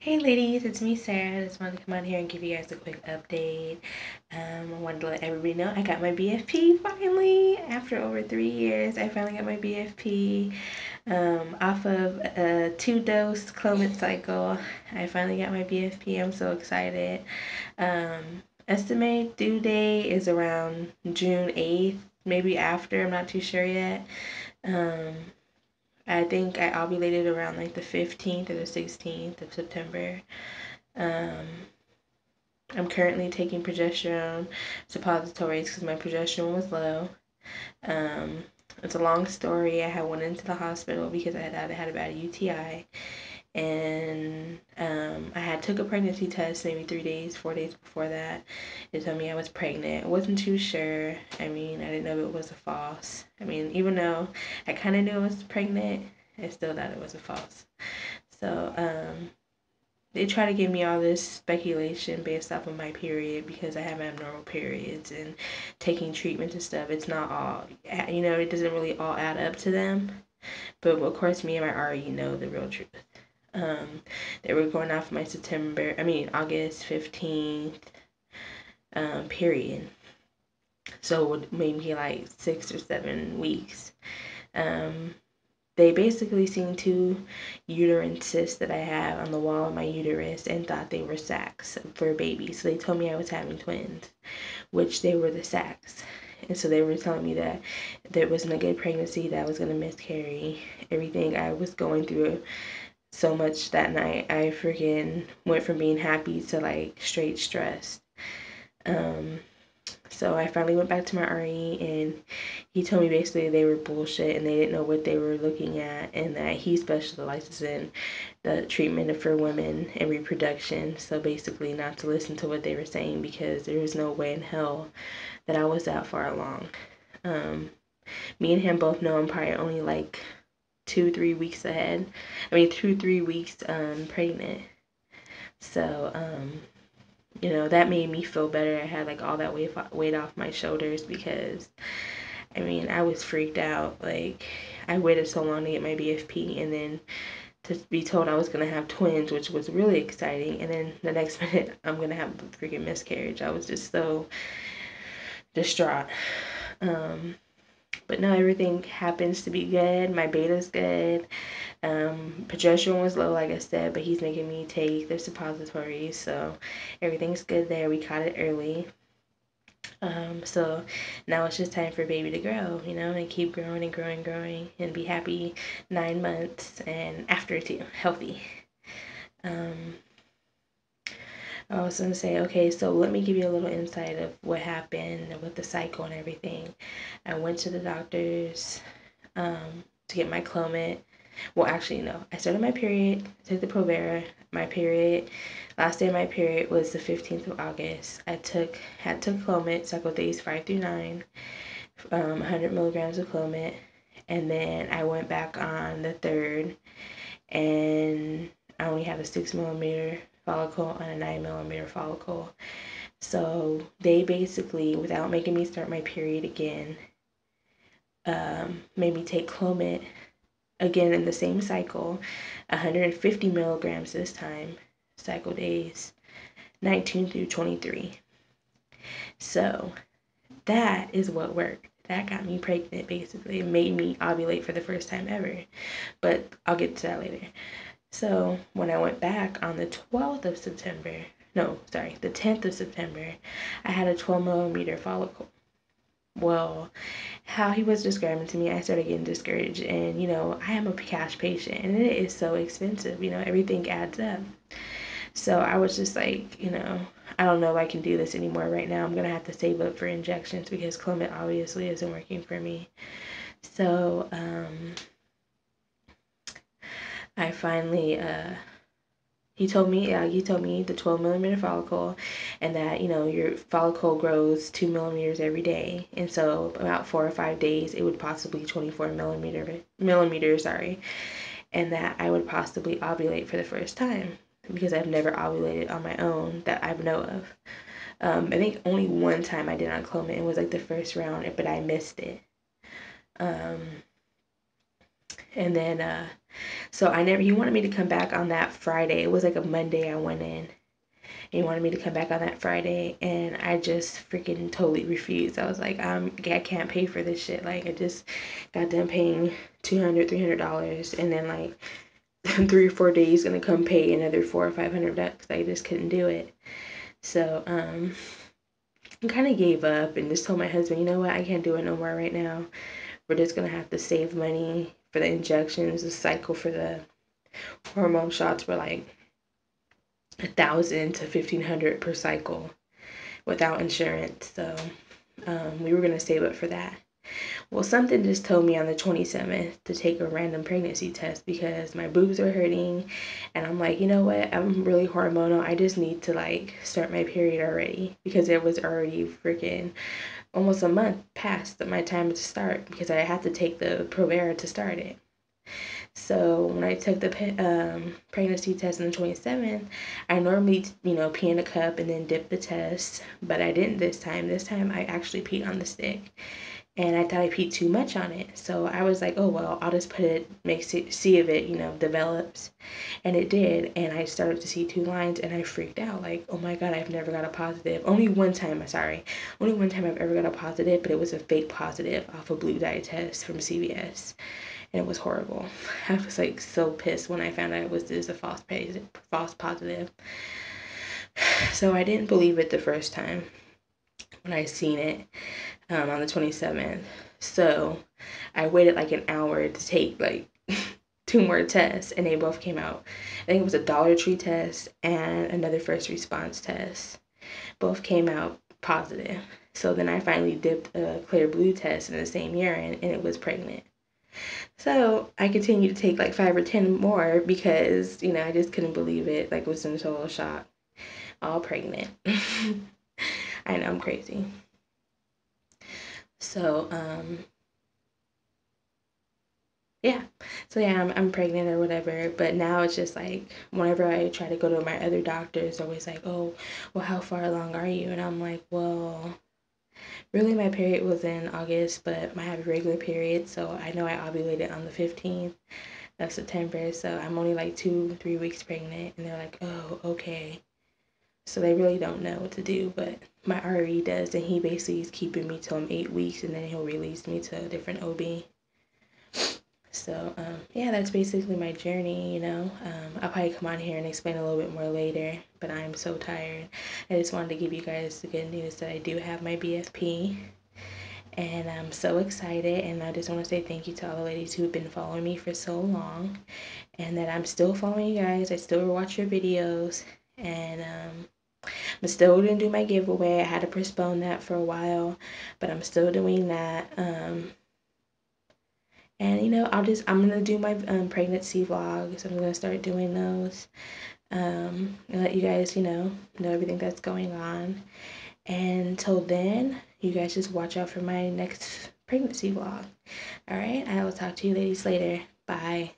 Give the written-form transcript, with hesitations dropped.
Hey ladies, it's me Sarah. I just wanted to come on here and give you guys a quick update. I wanted to let everybody know I got my BFP finally. After over 3 years, I finally got my BFP off of a 2-dose clomid cycle. I finally got my BFP. I'm so excited. Estimate due date is around June 8th, maybe after. I'm not too sure yet. Um, I think I ovulated around like the 15th or the 16th of September. Um, I'm currently taking progesterone suppositories because my progesterone was low. Um, it's a long story. I had went into the hospital because I had a bad UTI, and I had took a pregnancy test maybe 3 days, 4 days before that. It told me I was pregnant. I wasn't too sure. I mean, I didn't know if it was a false. I mean, even though I kind of knew I was pregnant, I still thought it was a false. So they try to give me all this speculation based off of my period because I have abnormal periods and taking treatment and stuff. It's not all, it doesn't really all add up to them. But of course, me and my RE know the real truth. They were going off my August 15th period. So it would maybe like 6 or 7 weeks. Um, they basically seen two uterine cysts that I have on the wall of my uterus and thought they were sacs for babies. So they told me I was having twins, which they were the sacs. And so they were telling me that there wasn't a good pregnancy, that I was going to miscarry. Everything I was going through so much that night, I freaking went from being happy to like straight stressed. Um, so I finally went back to my RE and he told me basically they were bullshit and they didn't know what they were looking at and that he specializes in the treatment for women and reproduction. So basically not to listen to what they were saying because there was no way in hell that I was that far along. Um, Me and him both know I'm probably only like 2, 3 weeks ahead. 2, 3 weeks pregnant. So that made me feel better. I had like all that weight off my shoulders because I was freaked out. Like, I waited so long to get my BFP and then to be told I was going to have twins, which was really exciting. And then the next minute, I'm going to have a freaking miscarriage. I was just so distraught. Um, but no, everything happens to be good. My beta's good. Progesterone was low, like I said, but he's making me take the suppositories. So everything's good there. We caught it early. So now it's just time for baby to grow, and keep growing and growing, growing, and be happy 9 months and after too, healthy. Um, I was gonna say, okay, so let me give you a little insight of what happened with the cycle and everything. I went to the doctors to get my clomid. Well, actually, no. I started my period, took the Provera. My period, last day of my period was the 15th of August. Had took clomid, cycle days 5 through 9, 100 milligrams of clomid, and then I went back on the 3rd, and I only had a 6 millimeter follicle and a 9 millimeter follicle. So they basically, without making me start my period again, made me take clomid again in the same cycle, 150 milligrams this time, cycle days 19 through 23. So that is what worked. That got me pregnant, basically. It made me ovulate for the first time ever. But I'll get to that later. So when I went back on the 12th of September, no, sorry, the 10th of September, I had a 12 millimeter follicle. Well, how he was describing to me, I started getting discouraged. And, I am a cash patient and it is so expensive. Everything adds up. So I was just like, I don't know if I can do this anymore right now. I'm going to have to save up for injections because clomid obviously isn't working for me. So I finally, he told me the 12 millimeter follicle and that, your follicle grows 2 millimeters every day. And so about 4 or 5 days, it would possibly 24 millimeters, sorry. And that I would possibly ovulate for the first time because I've never ovulated on my own that I know of. I think only one time I did on clomid. It was like the first round, but I missed it. And then So he wanted me to come back on that Friday. It was like a Monday I went in. He wanted me to come back on that Friday, and I just freaking totally refused. I was like, I can't pay for this shit. Like, I just got done paying $300 and then like 3 or 4 days gonna come pay another $400 or $500. I just couldn't do it. So I kind of gave up and just told my husband, you know what, I can't do it no more right now. We're just gonna have to save money for the injections. The cycle for the hormone shots were like 1,000 to 1,500 per cycle without insurance. So we were gonna save up for that. Well, something just told me on the 27th to take a random pregnancy test because my boobs are hurting, and I'm like, you know what? I'm really hormonal. I just need to like start my period already because it was already freaking almost a month past my time to start because I had to take the Provera to start it. So when I took the pregnancy test on the 27th, I normally, pee in a cup and then dip the test, but I didn't this time. This time I actually peed on the stick, and I thought I peed too much on it. So I was like, oh well, I'll just put it, see if it, develops, and it did. And I started to see 2 lines, and I freaked out, like, oh my god, I've never got a positive. Only one time I've ever got a positive, but it was a fake positive off a blue dye test from CVS. And it was horrible. I was like so pissed when I found out it was just a false positive. So I didn't believe it the first time when I seen it on the 27th. So I waited like an hour to take like 2 more tests, and they both came out. I think it was a Dollar Tree test and another first response test. Both came out positive. So then I finally dipped a clear blue test in the same urine, and it was pregnant. So I continued to take like 5 or 10 more because, I just couldn't believe it. Like, was in total shock. All pregnant. I know, I'm crazy. So, yeah. So yeah, I'm pregnant or whatever. But now it's just like whenever I try to go to my other doctors, they're always like, oh, well, how far along are you? And I'm like, well, really my period was in August, but I have a regular period, so I know I ovulated on the 15th of September, so I'm only like 2-3 weeks pregnant. And they're like, oh, okay. So they really don't know what to do, but my RE does, and he basically is keeping me till I'm 8 weeks, and then he'll release me to a different OB. So yeah, that's basically my journey. I'll probably come on here and explain a little bit more later, but I'm so tired. I just wanted to give you guys the good news that I do have my BFP, and I'm so excited. And I just want to say thank you to all the ladies who have been following me for so long, and that I'm still following you guys. I still watch your videos, and I'm still gonna do my giveaway. I had to postpone that for a while, but I'm still doing that. And I'm gonna do my pregnancy vlogs. I'm gonna start doing those, and let you guys know everything that's going on. And until then, you guys just watch out for my next pregnancy vlog. All right, I will talk to you ladies later. Bye.